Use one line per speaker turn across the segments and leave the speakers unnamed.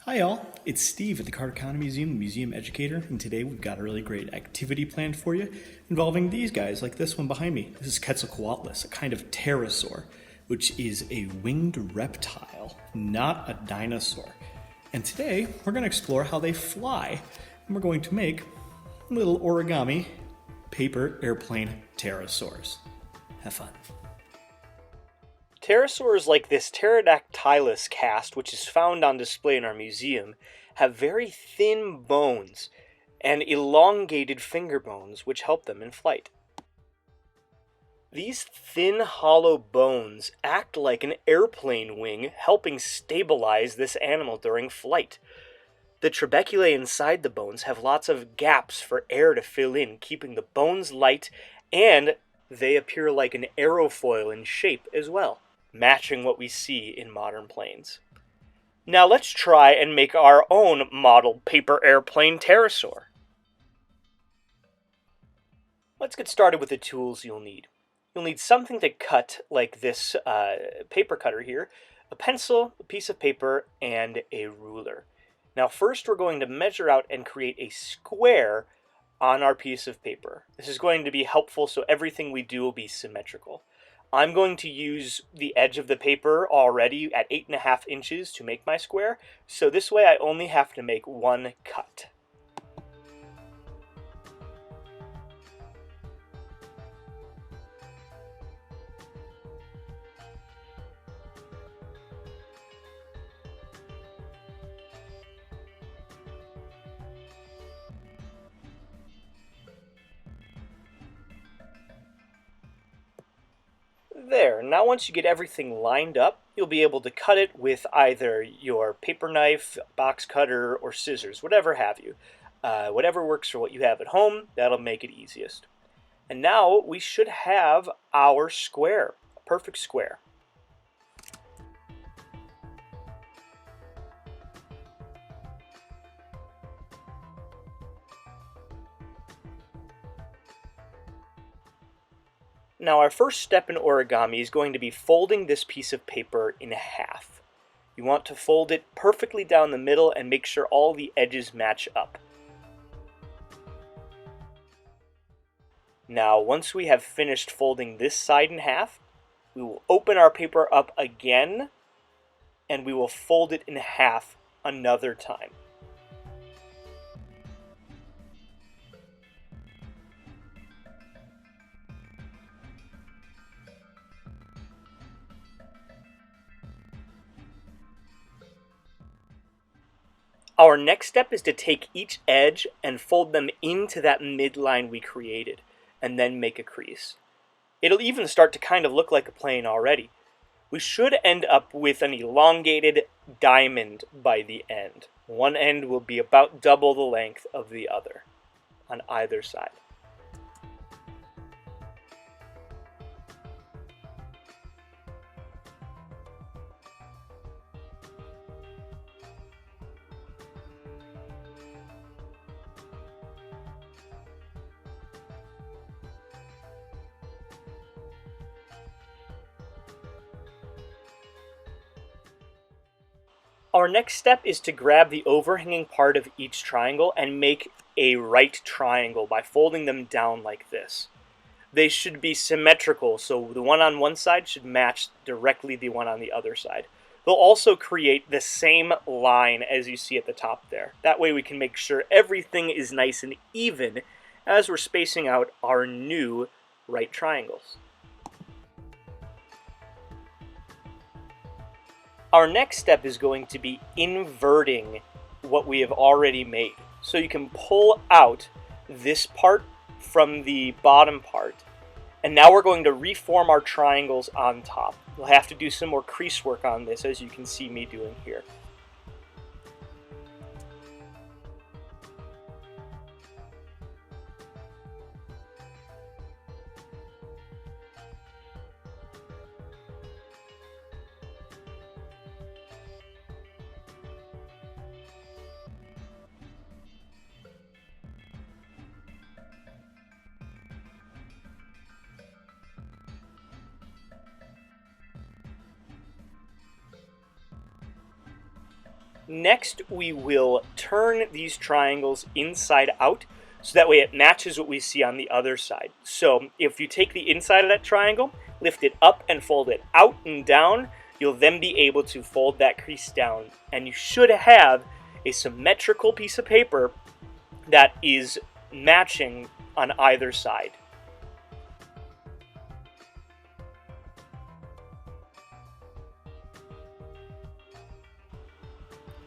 Hi all, it's Steve at the Carter County Museum, the museum educator, and today we've got a really great activity planned for you involving these guys, like this one behind me. This is Quetzalcoatlus, a kind of pterosaur, which is a winged reptile, not a dinosaur. And today we're going to explore how they fly, and we're going to make little origami paper airplane pterosaurs. Have fun.
Pterosaurs like this Pterodactylus cast, which is found on display in our museum, have very thin bones and elongated finger bones, which help them in flight. These thin, hollow bones act like an airplane wing, helping stabilize this animal during flight. The trabeculae inside the bones have lots of gaps for air to fill in, keeping the bones light, and they appear like an aerofoil in shape as well, matching what we see in modern planes. Now let's try and make our own model paper airplane pterosaur. Let's get started with the tools you'll need. You'll need something to cut, like this paper cutter here, a pencil, a piece of paper, and a ruler. Now first we're going to measure out and create a square on our piece of paper. This is going to be helpful so everything we do will be symmetrical. I'm going to use the edge of the paper already at 8.5 inches to make my square, so this way I only have to make one cut. There, now once you get everything lined up, you'll be able to cut it with either your paper knife, box cutter, or scissors, whatever have you. Whatever works for what you have at home, that'll make it easiest. And now we should have our square, a perfect square. Now our first step in origami is going to be folding this piece of paper in half. You want to fold it perfectly down the middle and make sure all the edges match up. Now once we have finished folding this side in half, we will open our paper up again and we will fold it in half another time. Our next step is to take each edge and fold them into that midline we created, and then make a crease. It'll even start to kind of look like a plane already. We should end up with an elongated diamond by the end. One end will be about double the length of the other on either side. Our next step is to grab the overhanging part of each triangle and make a right triangle by folding them down like this. They should be symmetrical, so the one on one side should match directly the one on the other side. They'll also create the same line as you see at the top there. That way we can make sure everything is nice and even as we're spacing out our new right triangles. Our next step is going to be inverting what we have already made. So you can pull out this part from the bottom part, and now we're going to reform our triangles on top. We'll have to do some more crease work on this, as you can see me doing here. Next, we will turn these triangles inside out so that way it matches what we see on the other side. So if you take the inside of that triangle, lift it up and fold it out and down, you'll then be able to fold that crease down, and you should have a symmetrical piece of paper that is matching on either side.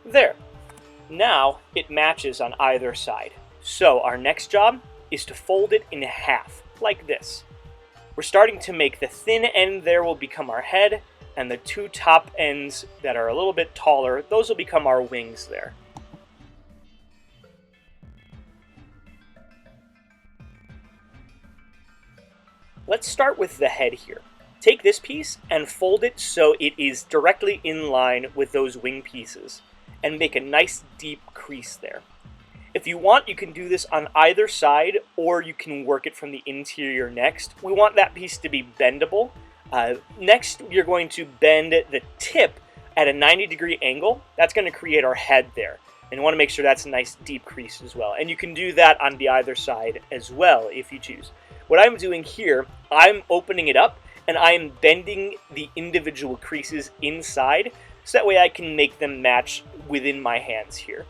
There. Now it matches on either side. So our next job is to fold it in half, like this. We're starting to make the thin end there will become our head, and the two top ends that are a little bit taller, those will become our wings there. Let's start with the head here. Take this piece and fold it so it is directly in line with those wing pieces, and make a nice deep crease there. If you want, you can do this on either side, or you can work it from the interior next. We want that piece to be bendable. Next, you're going to bend the tip at a 90-degree angle. That's going to create our head there. And you want to make sure that's a nice deep crease as well. And you can do that on the either side as well if you choose. What I'm doing here, I'm opening it up and I'm bending the individual creases inside so that way I can make them match within my hands here.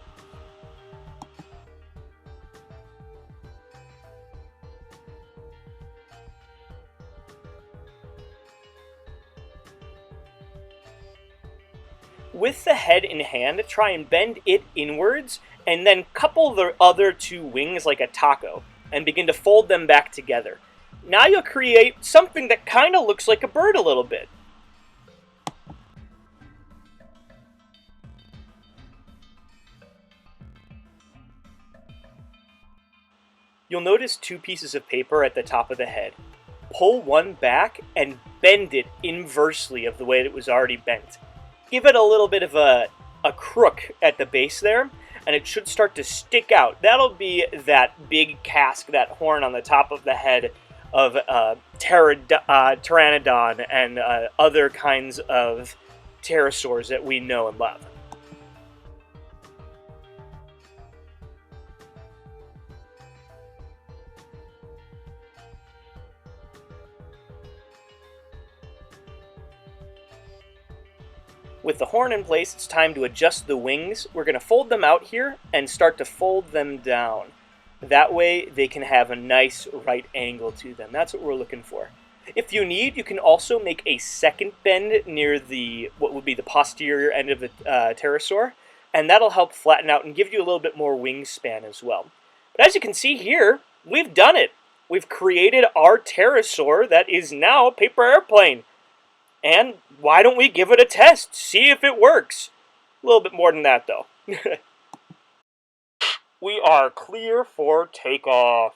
With the head in hand, try and bend it inwards, and then couple the other two wings like a taco, and begin to fold them back together. Now you'll create something that kind of looks like a bird a little bit. You'll notice two pieces of paper at the top of the head. Pull one back and bend it inversely of the way it was already bent. Give it a little bit of a crook at the base there, and it should start to stick out. That'll be that big casque, that horn on the top of the head of Pteranodon and other kinds of pterosaurs that we know and love. With the horn in place, it's time to adjust the wings. We're going to fold them out here and start to fold them down. That way they can have a nice right angle to them. That's what we're looking for. If you need, you can also make a second bend near what would be the posterior end of the pterosaur, and that'll help flatten out and give you a little bit more wingspan as well. But as you can see here, we've done it. We've created our pterosaur that is now a paper airplane. And why don't we give it a test, see if it works? A little bit more than that, though. We are clear for takeoff.